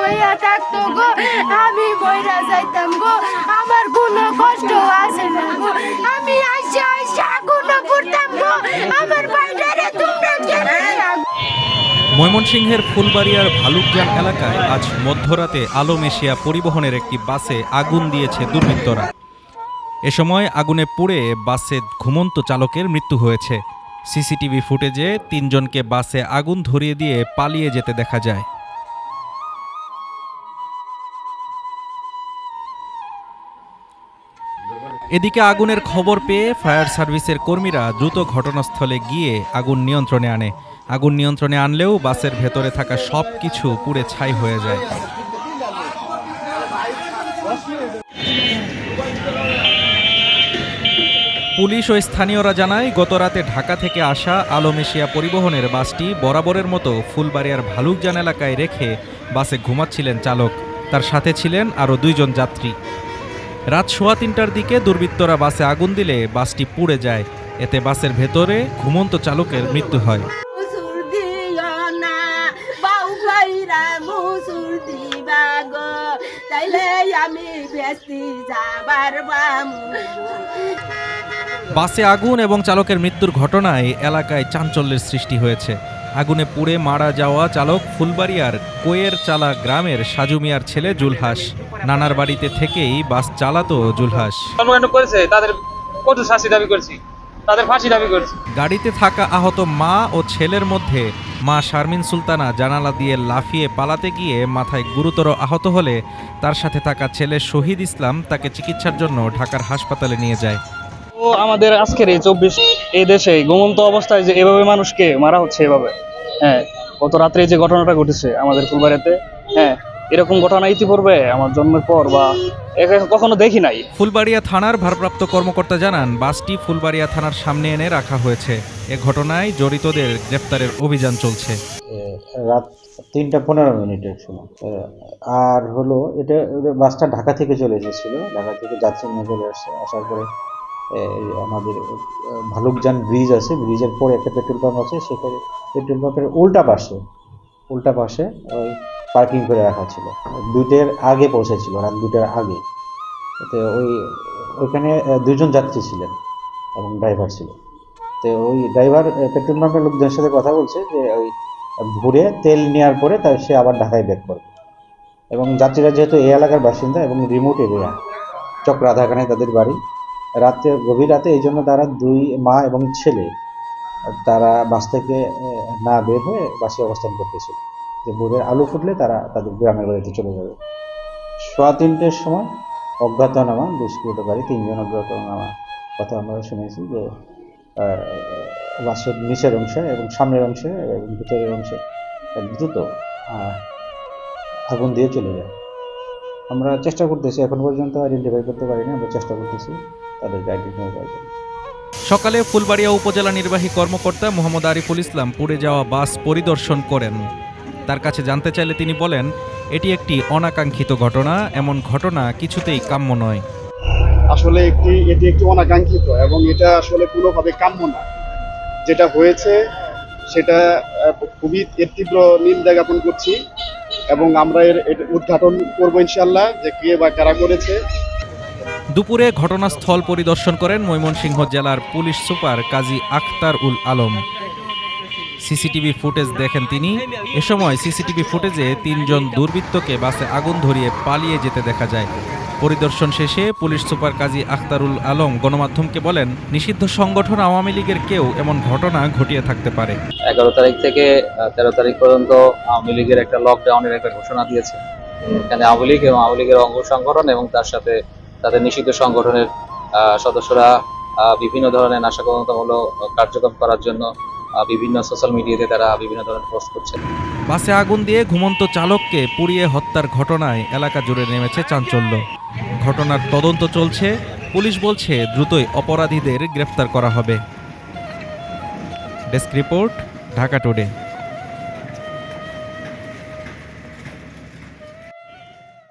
হইয়া থাকতো গো, আমি মইরা যাইতাম গো, আমার কোনো কষ্ট আছে না গো, আমি আইসা আইসা আগুন করতাম গো, আমার বাইরে তোমরা কেন? ময়মনসিংহের ফুলবাড়িয়ার ভালুকজান এলাকায় আজ মধ্যরাতে আলম এশিয়া পরিবহনের একটি বাসে আগুন দিয়েছে দুর্বৃত্তরা। এ সময় আগুনে পুড়ে বাসে ঘুমন্ত চালকের মৃত্যু হয়েছে। সিসিটিভি ফুটেজে ৩ জনকে বাসে আগুন ধরিয়ে দিয়ে পালিয়ে যেতে দেখা যায়। এদিকে আগুনের খবর পেয়ে ফায়ার সার্ভিসের কর্মীরা দ্রুত ঘটনাস্থলে গিয়ে আগুন নিয়ন্ত্রণে আনে। আগুন নিয়ন্ত্রণে আনলেও বাসের ভেতরে থাকা সব কিছু পুড়ে ছাই হয়ে যায়। পুলিশ ও স্থানীয়রা জানায়, গতরাতে ঢাকা থেকে আসা আলম এশিয়া পরিবহনের বাসটি বরাবরের মতো ফুলবাড়িয়ার ভালুকজান এলাকায় রেখে বাসে ঘুমাচ্ছিলেন চালক। তার সাথে ছিলেন আরও 2 জন যাত্রী। রাত 3:15টার দিকে দুর্বৃত্তরা বাসে আগুন দিলে বাসটি পুড়ে যায়। এতে বাসের ভেতরে ঘুমন্ত চালকের মৃত্যু হয়। বাসে আগুন এবং চালকের মৃত্যুর ঘটনায় এলাকায় চাঞ্চল্যের সৃষ্টি হয়েছে। আগুনে পুড়ে মারা যাওয়া চালক ফুলবাড়িয়ার কোয়ের চালা গ্রামের সাজু মিয়ার ছেলে জুলহাস। নানার বাড়িতে থেকেই বাস চালাতো জুলহাস। গাড়িতে থাকা আহত মা ও ছেলের মধ্যে মা শারমিন সুলতানা জানালা দিয়ে লাফিয়ে পালাতে গিয়ে মাথায় গুরুতর আহত হলে তার সাথে থাকা ছেলে শহীদ ইসলাম তাকে চিকিৎসার জন্য ঢাকার হাসপাতালে নিয়ে যায়। আমাদের আজকের এই দেশে ঘুমন্ত অবস্থায় যে এভাবে মানুষকে মারা হচ্ছে এভাবে, গত রাত্রে যে ঘটনাটা ঘটেছে আমাদের ফুলবাড়িয়াতে, এরকম ঘটনা ইতিপূর্বে আমার জন্মের পর বা কখনো দেখি নাই। ফুলবাড়িয়া থানার ভারপ্রাপ্ত কর্মকর্তা জানান, বাসটি ফুলবাড়িয়া থানার সামনে এনে রাখা হয়েছে। এ ঘটনায় জড়িতদের গ্রেফতারের অভিযান চলছে। রাত 3:15 সময় আর হলো এটা বাসটা ঢাকা থেকে চলে এসেছিল, ঢাকা থেকে যাত্রী নিয়ে চলে আসছে। আসার পরে আমাদের ভালুকজান ব্রিজ আছে, ব্রিজের পরে একটা পেট্রোল পাম্প আছে, সেখানে পেট্রোল পাম্পের উল্টা পাশে ওই পার্কিং করে রাখা ছিল। 2টার আগে পৌঁছেছিল, রাত 2টার আগে। তো ওইখানে 2 জন যাত্রী ছিলেন এবং ড্রাইভার ছিল। তো ওই ড্রাইভার পেট্রোল পাম্পের লোকদের সাথে কথা বলছে যে ওই ভরে তেল নেওয়ার পরে সে আবার ঢাকায় ব্যাক করবে। এবং যাত্রীরা যেহেতু এই এলাকার বাসিন্দা এবং রিমোট এরিয়া, চক্রাধাখানায় তাদের বাড়ি, গভীর রাতে এই জন্য তারা 2 মা এবং ছেলে তারা বাস থেকে না বের হয়ে বাসে অবস্থান করতেছিল যে ভোরের আলো ফুটলে তারা তাদের গ্রামের বাড়িতে চলে যাবে। 3:15টার সময় অজ্ঞাতনামা দুষ্কৃতকারী 3 জন অজ্ঞাতনামা কথা আমরা শুনেছি যে বাসের নিচের অংশে এবং সামনের অংশে এবং ভিতরের অংশে দ্রুত আগুন দিয়ে চলে যায়। আমরা চেষ্টা করতেছি, এখন পর্যন্ত আইডেন্টিফাই করতে পারিনি, আমরা চেষ্টা করতেছি তাদেরকে আইডেন্টিফাই করার জন্য। সকালে ফুলবাড়িয়া উপজেলা নির্বাহী কর্মকর্তা মোহাম্মদ আরিফুল ইসলাম পুড়ে যাওয়া বাস পরিদর্শন করেন। তার কাছে জানতে চাইলে তিনি বলেন, এটি একটি অনাকাঙ্ক্ষিত ঘটনা, এমন ঘটনা কিছুতেই কাম্য নয়। আসলে এটি একটি অনাকাঙ্ক্ষিত এবং এটা আসলে কোনোভাবে কাম্য না। যেটা হয়েছে সেটা খুবই তীব্র নিন্দা জ্ঞাপন করছি এবং আমরা এর উদ্ঘাটন করবো ইনশাল্লাহ যে কে বা কারা করেছে। দুপুরে ঘটনাস্থল পরিদর্শন করেন ময়মনসিংহ জেলার পুলিশ সুপার কাজী আখতার উল আলম। সিসিটিভি ফুটেজ দেখেন তিনি। এ সময় সিসিটিভি ফুটেজে 3 জন দুর্বৃত্তকে বাসে আগুন ধরিয়ে পালিয়ে যেতে দেখা যায়। পরিদর্শন শেষে পুলিশ সুপার কাজী আখতারুল আলম গণমাধ্যমকে বলেন, নিষিদ্ধ সংগঠন আওয়ামী লীগের কেউ এমন ঘটনা ঘটিয়ে থাকতে পারে। 11 তারিখ থেকে 13 তারিখ পর্যন্ত আওয়ামী লীগের একটা লকডাউনের একটা ঘোষণা দিয়েছে। এখানে আওয়ামী লীগ এবং আওয়ামী লীগের অঙ্গ সংগঠন এবং তার সাথে তাদের নিষিদ্ধ সংগঠনের সদস্যরা বিভিন্ন ধরনের নাশকতামূলক কার্যক্রম করার জন্য বিভিন্ন সোশ্যাল মিডিয়াতে তারা বিভিন্ন ধরনের পোস্ট করছে। বাসে আগুন দিয়ে ঘুমন্ত চালককে পুড়িয়ে হত্যার ঘটনায় এলাকা জুড়ে নেমেছে চাঞ্চল্য। ঘটনার তদন্ত চলছে। পুলিশ বলছে দ্রুতই অপরাধীদের গ্রেফতার করা হবে। Desk report, Dhaka today.